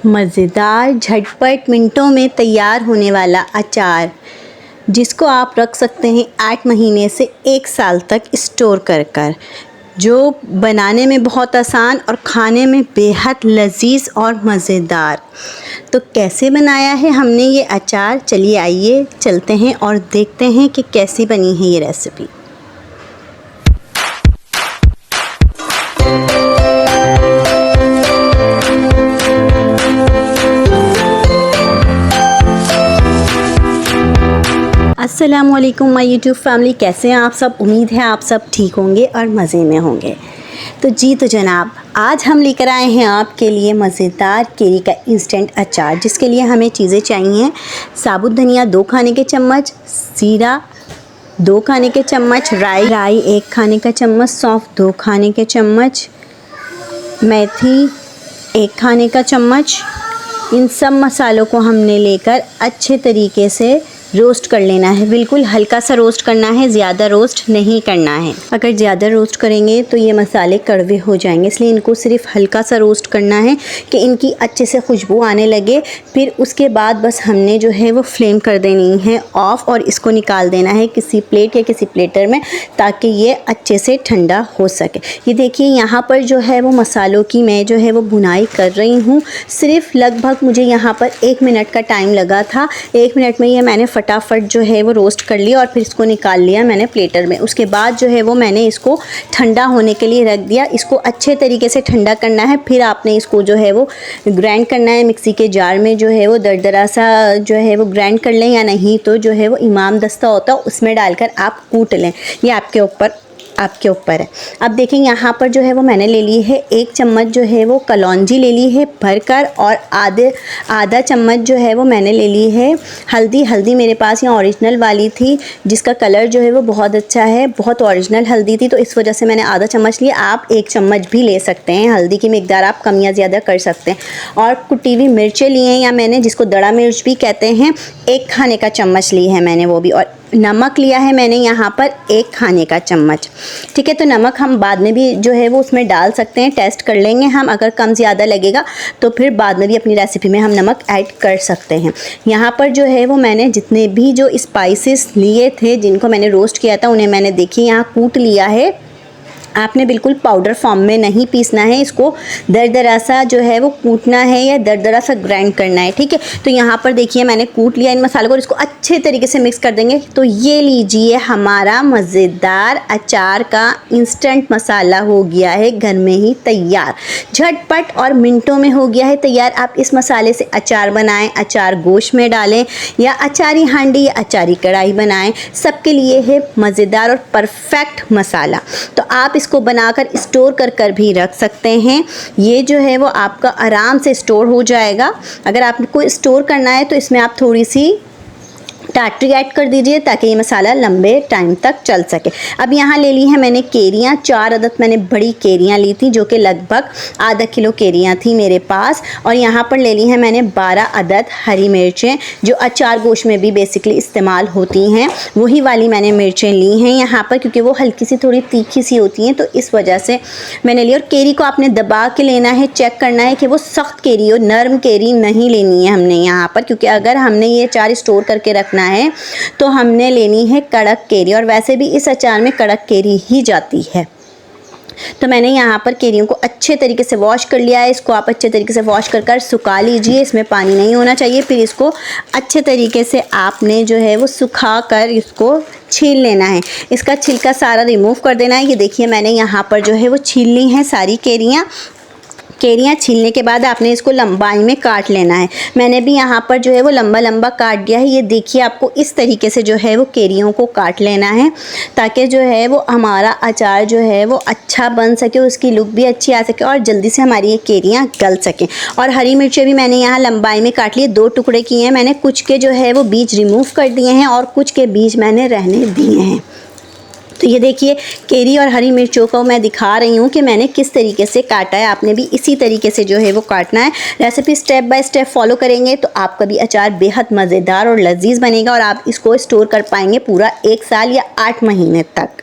मज़ेदार झटपट मिनटों में तैयार होने वाला अचार जिसको आप रख सकते हैं 8 महीने से 1 साल तक स्टोर कर जो बनाने में बहुत आसान और खाने में बेहद लजीज और मज़ेदार। तो कैसे बनाया है हमने ये अचार, चलिए आइए चलते हैं और देखते हैं कि कैसी बनी है ये रेसिपी। अस्सलामुअलैकुम माय यूट्यूब फैमिली, कैसे हैं आप सब। उम्मीद है आप सब ठीक होंगे और मज़े में होंगे। तो जनाब, आज हम लेकर आए हैं आपके लिए मज़ेदार केरी का इंस्टेंट अचार, जिसके लिए हमें चीज़ें चाहिए। साबुत धनिया 2 खाने के चम्मच, जीरा 2 खाने के चम्मच, राई 1 खाने का चम्मच, सौंफ 2 खाने के चम्मच, मेथी 1 खाने का चम्मच। इन सब मसालों को हमने लेकर अच्छे तरीके से रोस्ट कर लेना है। बिल्कुल हल्का सा रोस्ट करना है, ज़्यादा रोस्ट नहीं करना है। अगर ज़्यादा रोस्ट करेंगे तो ये मसाले कड़वे हो जाएंगे, इसलिए इनको सिर्फ हल्का सा रोस्ट करना है कि इनकी अच्छे से खुशबू आने लगे। फिर उसके बाद बस हमने जो है वो फ्लेम कर देनी है ऑफ और इसको निकाल देना है किसी प्लेट या किसी प्लेटर में, ताकि ये अच्छे से ठंडा हो सके। ये देखिए यहाँ पर जो है वो मसालों की मैं जो है वो भुनाई कर रही हूँ। सिर्फ लगभग मुझे यहाँ पर 1 मिनट का टाइम लगा था। 1 मिनट में ये मैंने फटाफट जो है वो रोस्ट कर लिया और फिर इसको निकाल लिया मैंने प्लेटर में। उसके बाद जो है वो मैंने इसको ठंडा होने के लिए रख दिया। इसको अच्छे तरीके से ठंडा करना है। फिर आपने इसको जो है वो ग्राइंड करना है मिक्सी के जार में, जो है वो दरदरा सा जो है वो ग्राइंड कर लें, या नहीं तो जो है वो इमाम दस्ता होता है उसमें डालकर आप कूट लें। ये आपके ऊपर है। अब देखें यहाँ पर जो है वो मैंने ले ली है 1 चम्मच जो है वो कलौंजी ले ली है भरकर, और आधा चम्मच जो है वो मैंने ले ली है हल्दी मेरे पास यहाँ ओरिजिनल वाली थी, जिसका कलर जो है वो बहुत अच्छा है, बहुत ओरिजिनल हल्दी थी, तो इस वजह से मैंने आधा चम्मच लिया। आप 1 चम्मच भी ले सकते हैं, हल्दी की मिकदार आप कम या ज़्यादा कर सकते हैं। और कुटी हुई मिर्चें ली हैं, या मैंने जिसको दड़ा मिर्च भी कहते हैं, 1 खाने का चम्मच ली है मैंने वो भी। और नमक लिया है मैंने यहाँ पर 1 खाने का चम्मच। ठीक है, तो नमक हम बाद में भी जो है वो उसमें डाल सकते हैं, टेस्ट कर लेंगे हम। अगर कम ज़्यादा लगेगा तो फिर बाद में भी अपनी रेसिपी में हम नमक ऐड कर सकते हैं। यहाँ पर जो है वो मैंने जितने भी जो स्पाइसेस लिए थे, जिनको मैंने रोस्ट किया था, उन्हें मैंने देखिए यहाँ कूट लिया है। आपने बिल्कुल पाउडर फॉर्म में नहीं पीसना है, इसको दरदरा सा जो है वो कूटना है या दरदरा सा ग्राइंड करना है। ठीक है, तो यहाँ पर देखिए मैंने कूट लिया इन मसालों को, और इसको अच्छे तरीके से मिक्स कर देंगे। तो ये लीजिए हमारा मज़ेदार अचार का इंस्टेंट मसाला हो गया है घर में ही तैयार। झटपट और मिनटों में हो गया है तैयार। आप इस मसाले से अचार बनाएं, अचार गोश्त में डालें, या अचारी हांडी या अचारी कढ़ाई बनाएं, सबके लिए है मज़ेदार और परफेक्ट मसाला। तो आप इसको बनाकर स्टोर कर भी रख सकते हैं। ये जो है वो आपका आराम से स्टोर हो जाएगा। अगर आपको स्टोर करना है तो इसमें आप थोड़ी सी टाटरी ऐड कर दीजिए, ताकि ये मसाला लंबे टाइम तक चल सके। अब यहाँ ले ली है मैंने केरियाँ, 4 अदद मैंने बड़ी केरियाँ ली थी, जो कि लगभग आधा किलो केरियाँ थी मेरे पास। और यहाँ पर ले ली है मैंने 12 अदद हरी मिर्चें, जो अचार गोश्त में भी बेसिकली इस्तेमाल होती हैं, वही वाली मैंने मिर्चें ली हैं यहाँ पर, क्योंकि वो हल्की सी थोड़ी तीखी सी होती हैं, तो इस वजह से मैंने ली। और केरी को आपने दबा के लेना है, चेक करना है कि वो सख्त केरी हो, नरम केरी नहीं लेनी है हमने यहाँ पर, क्योंकि अगर हमने ये अचार स्टोर करके रखना है तो हमने लेनी है कड़क केरी, और वैसे भी इस अचार में कड़क केरी ही जाती है। तो मैंने यहाँ पर केरियों को अच्छे तरीके से वॉश कर लिया है। इसको आप अच्छे तरीके से वॉश कर सुखा लीजिए, इसमें पानी नहीं होना चाहिए। फिर इसको अच्छे तरीके से आपने जो है वो सुखा कर इसको छील लेना है। इसका छिलका सारा रिमूव कर देना है। ये देखिए मैंने यहाँ पर जो है वो छील ली हैं सारी केरियाँ छीलने के बाद आपने इसको लंबाई में काट लेना है। मैंने भी यहाँ पर जो है वो लंबा काट दिया है। ये देखिए आपको इस तरीके से जो है वो केरियों को काट लेना है, ताकि जो है वो हमारा अचार जो है वो अच्छा बन सके, उसकी लुक भी अच्छी आ सके और जल्दी से हमारी ये केरियाँ गल सकें। और हरी मिर्चें भी मैंने यहाँ लंबाई में काट लिए, 2 टुकड़े किए हैं मैंने। कुछ के जो है वो बीज रिमूव कर दिए हैं और कुछ के बीज मैंने रहने दिए हैं। तो ये देखिए केरी और हरी मिर्चों को मैं दिखा रही हूँ कि मैंने किस तरीके से काटा है। आपने भी इसी तरीके से जो है वो काटना है। Recipe step by step follow करेंगे तो आपका भी अचार बेहद मज़ेदार और लजीज बनेगा, और आप इसको स्टोर कर पाएंगे पूरा 1 साल या 8 महीने तक।